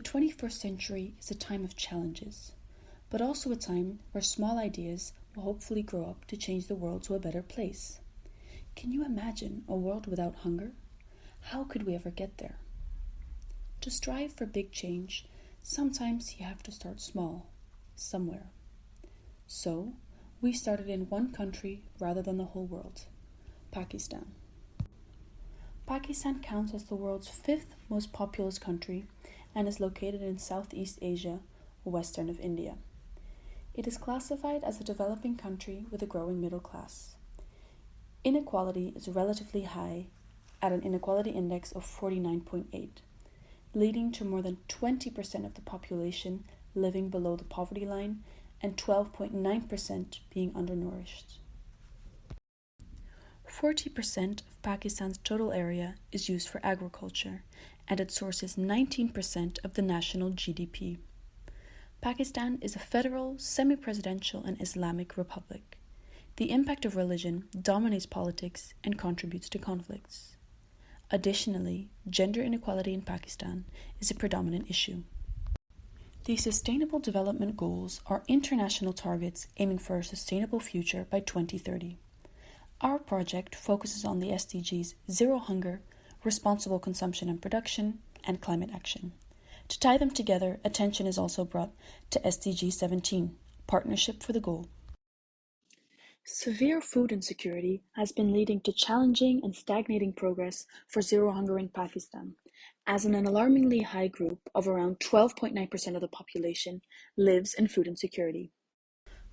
21st century is a time of challenges, but also a time where small ideas will hopefully grow up to change the world to a better place. Can you imagine a world without hunger? How could we ever get there? To strive for big change, sometimes you have to start small, somewhere. So, we started in one country rather than the whole world, Pakistan. Pakistan counts as the world's 5th most populous country and is located in Southeast Asia, western of India. It is classified as a developing country with a growing middle class. Inequality is relatively high at an inequality index of 49.8, leading to more than 20% of the population living below the poverty line and 12.9% being undernourished. 40% of Pakistan's total area is used for agriculture, and it sources 19% of the national GDP. Pakistan is a federal, semi-presidential, and Islamic republic. The impact of religion dominates politics and contributes to conflicts. Additionally, gender inequality in Pakistan is a predominant issue. The Sustainable Development Goals are international targets aiming for a sustainable future by 2030. Our project focuses on the SDGs Zero Hunger, Responsible Consumption and Production, and Climate Action. To tie them together, attention is also brought to SDG 17, Partnership for the Goal. Severe food insecurity has been leading to challenging and stagnating progress for zero hunger in Pakistan, as an alarmingly high group of around 12.9% of the population lives in food insecurity.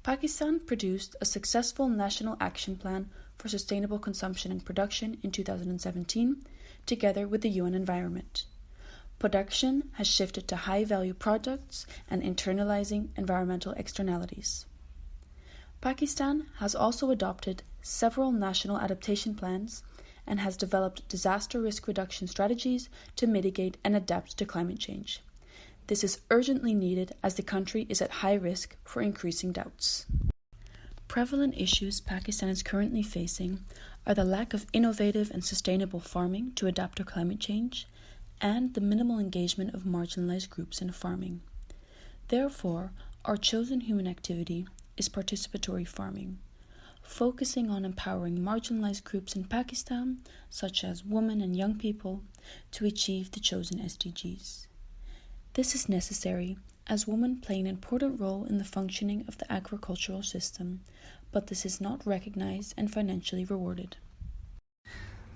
Pakistan produced a successful national action plan for sustainable consumption and production in 2017, together with the UN Environment. Production has shifted to high-value products and internalizing environmental externalities. Pakistan has also adopted several national adaptation plans and has developed disaster risk reduction strategies to mitigate and adapt to climate change. This is urgently needed as the country is at high risk for increasing droughts. Prevalent issues Pakistan is currently facing are the lack of innovative and sustainable farming to adapt to climate change and the minimal engagement of marginalized groups in farming. Therefore, our chosen human activity is participatory farming, focusing on empowering marginalized groups in Pakistan, such as women and young people, to achieve the chosen SDGs. This is necessary as women play an important role in the functioning of the agricultural system, but this is not recognized and financially rewarded.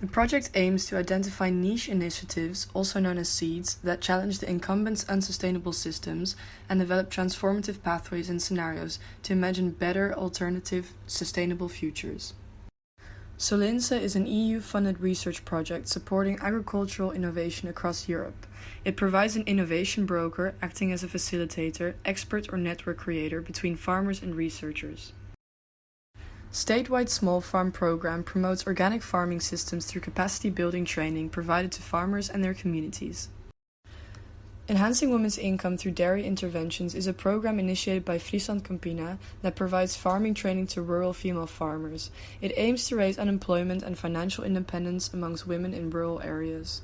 The project aims to identify niche initiatives, also known as seeds, that challenge the incumbents' unsustainable systems and develop transformative pathways and scenarios to imagine better, alternative, sustainable futures. Solinsa is an EU-funded research project supporting agricultural innovation across Europe. It provides an innovation broker acting as a facilitator, expert or network creator between farmers and researchers. Statewide Small Farm Program promotes organic farming systems through capacity building training provided to farmers and their communities. Enhancing Women's Income Through Dairy Interventions is a program initiated by Friesland Campina that provides farming training to rural female farmers. It aims to raise unemployment and financial independence amongst women in rural areas.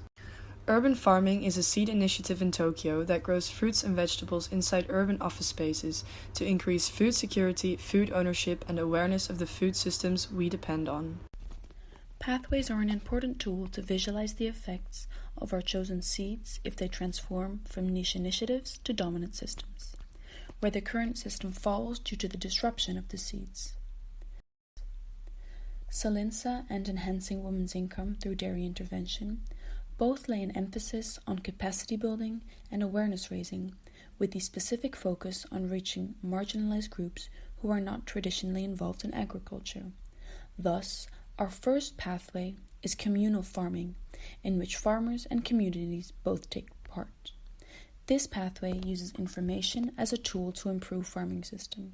Urban Farming is a seed initiative in Tokyo that grows fruits and vegetables inside urban office spaces to increase food security, food ownership, and awareness of the food systems we depend on. Pathways are an important tool to visualize the effects of our chosen seeds if they transform from niche initiatives to dominant systems, where the current system falls due to the disruption of the seeds. Solinsa and Enhancing Women's Income Through Dairy Intervention both lay an emphasis on capacity building and awareness raising, with the specific focus on reaching marginalized groups who are not traditionally involved in agriculture. Thus, our first pathway is communal farming, in which farmers and communities both take part. This pathway uses information as a tool to improve farming systems.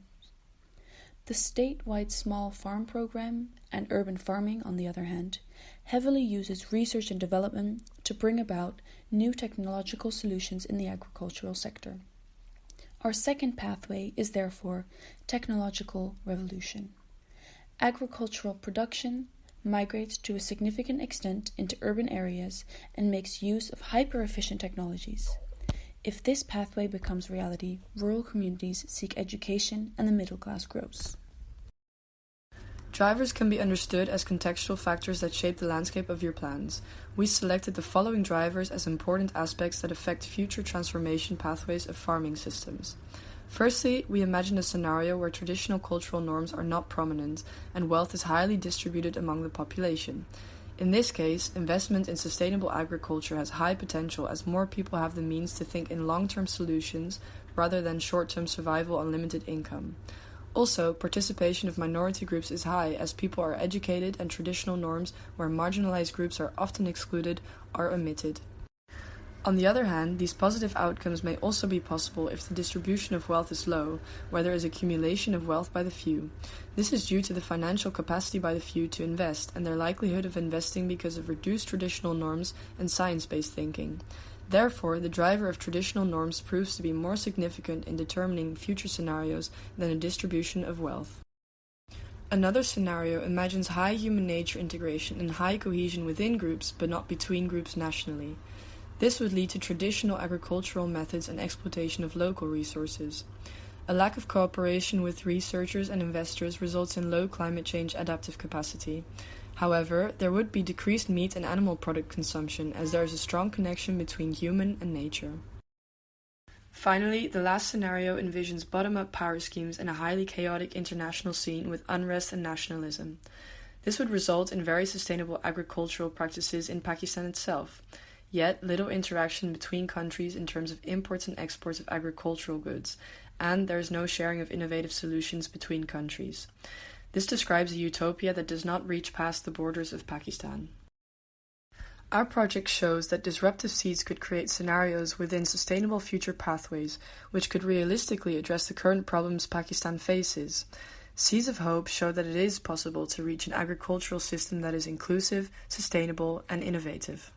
The statewide Small Farm Program and urban farming, on the other hand, heavily uses research and development to bring about new technological solutions in the agricultural sector. Our second pathway is therefore technological revolution. Agricultural production migrates to a significant extent into urban areas and makes use of hyper-efficient technologies. If this pathway becomes reality, rural communities seek education and the middle class grows. Drivers can be understood as contextual factors that shape the landscape of your plans. We selected the following drivers as important aspects that affect future transformation pathways of farming systems. Firstly, we imagine a scenario where traditional cultural norms are not prominent and wealth is highly distributed among the population. In this case, investment in sustainable agriculture has high potential as more people have the means to think in long-term solutions rather than short-term survival on limited income. Also, participation of minority groups is high as people are educated and traditional norms where marginalized groups are often excluded are omitted. On the other hand, these positive outcomes may also be possible if the distribution of wealth is low, where there is accumulation of wealth by the few. This is due to the financial capacity by the few to invest and their likelihood of investing because of reduced traditional norms and science-based thinking. Therefore, the driver of traditional norms proves to be more significant in determining future scenarios than a distribution of wealth. Another scenario imagines high human nature integration and high cohesion within groups, but not between groups nationally. This would lead to traditional agricultural methods and exploitation of local resources. A lack of cooperation with researchers and investors results in low climate change adaptive capacity. However, there would be decreased meat and animal product consumption as there is a strong connection between human and nature. Finally, the last scenario envisions bottom-up power schemes and a highly chaotic international scene with unrest and nationalism. This would result in very sustainable agricultural practices in Pakistan itself, yet little interaction between countries in terms of imports and exports of agricultural goods, and there is no sharing of innovative solutions between countries. This describes a utopia that does not reach past the borders of Pakistan. Our project shows that disruptive seeds could create scenarios within sustainable future pathways, which could realistically address the current problems Pakistan faces. Seeds of Hope show that it is possible to reach an agricultural system that is inclusive, sustainable, and innovative.